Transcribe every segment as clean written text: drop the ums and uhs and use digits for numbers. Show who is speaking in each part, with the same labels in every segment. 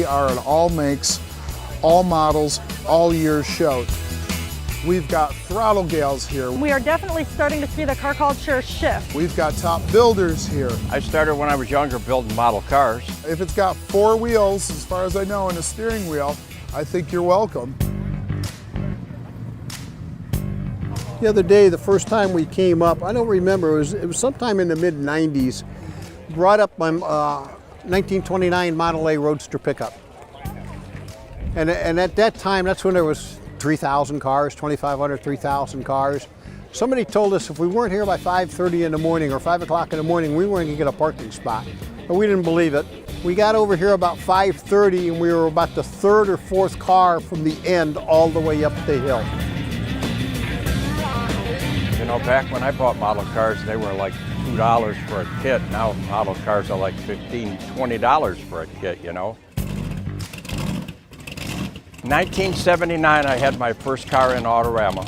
Speaker 1: we are an all makes, all models, all years show. We've got throttle gals here.
Speaker 2: We are definitely starting to see the car culture shift.
Speaker 1: We've got top builders here.
Speaker 3: I started when I was younger building model cars.
Speaker 1: If it's got 4 wheels, as far as I know, and a steering wheel, I think you're welcome.
Speaker 4: The other day, the first time we came up, I don't remember, it was sometime in the mid-90s, brought up my 1929 Model A Roadster pickup. And at that time, that's when there was 3,000 cars, 2,500, 3,000 cars. Somebody told us if we weren't here by 5:30 in the morning or 5 o'clock in the morning, we weren't gonna get a parking spot. But we didn't believe it. We got over here about 5:30 and we were about the 3rd or 4th car from the end all the way up the hill.
Speaker 3: You know, back when I bought model cars, they were like $2 for a kit. Now model cars are like $15, $20 for a kit, you know. 1979, I had my first car in Autorama,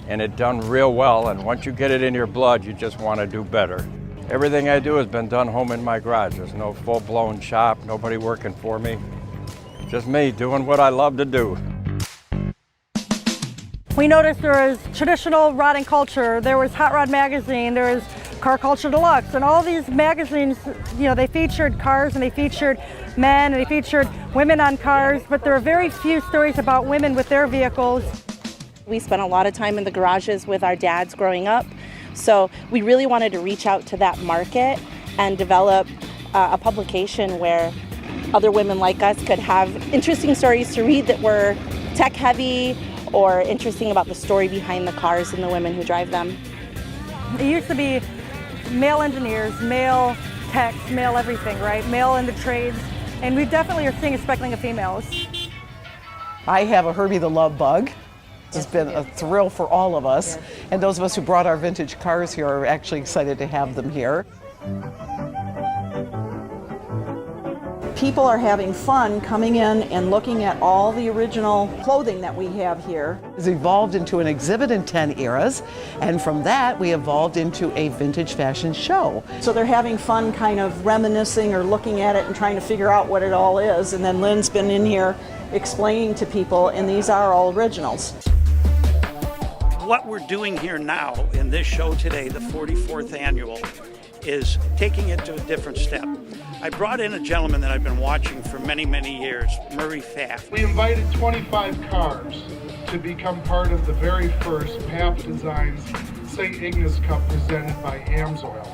Speaker 3: and it done real well, and once you get it in your blood, you just want to do better. Everything I do has been done home in my garage. There's no full-blown shop, nobody working for me. Just me doing what I love to do.
Speaker 2: We noticed there was traditional rod culture, there was Hot Rod Magazine, there was Car Culture Deluxe, and all these magazines, you know, they featured cars and they featured men and they featured women on cars, but there are very few stories about women with their vehicles.
Speaker 5: We spent a lot of time in the garages with our dads growing up, so we really wanted to reach out to that market and develop a publication where other women like us could have interesting stories to read that were tech heavy or interesting about the story behind the cars and the women who drive them.
Speaker 2: It used to be male engineers, male techs, male everything, right? Male in the trades. And we definitely are seeing a speckling of females.
Speaker 6: I have a Herbie the Love Bug. It's been a thrill for all of us. And those of us who brought our vintage cars here are actually excited to have them here.
Speaker 7: People are having fun coming in and looking at all the original clothing that we have here.
Speaker 6: It's evolved into an exhibit in 10 eras, and from that we evolved into a vintage fashion show.
Speaker 7: So they're having fun kind of reminiscing or looking at it and trying to figure out what it all is. And then Lynn's been in here explaining to people, and these are all originals.
Speaker 8: What we're doing here now in this show today, the 44th annual, is taking it to a different step. I brought in a gentleman that I've been watching for many, many years, Murray Pfaff.
Speaker 1: We invited 25 cars to become part of the very first PAP Designs St. Ignace Cup presented by Amsoil.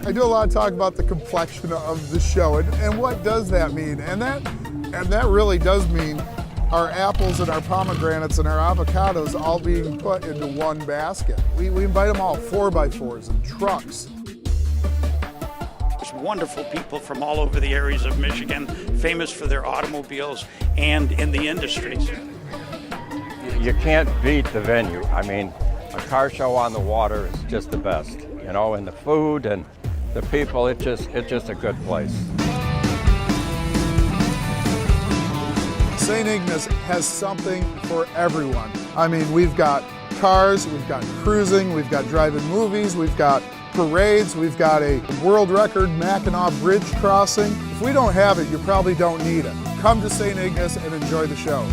Speaker 1: I do a lot of talk about the complexion of the show, and what does that mean? And that really does mean our apples and our pomegranates and our avocados all being put into one basket. We invite them all, 4x4s and trucks.
Speaker 8: There's wonderful people from all over the areas of Michigan, famous for their automobiles and in the industries.
Speaker 3: You can't beat the venue. I mean, a car show on the water is just the best, you know, and the food and the people, it's just a good place.
Speaker 1: St. Ignace has something for everyone. I mean, we've got cars, we've got cruising, we've got drive-in movies, we've got parades, we've got a world record Mackinac Bridge crossing. If we don't have it, you probably don't need it. Come to St. Ignace and enjoy the show.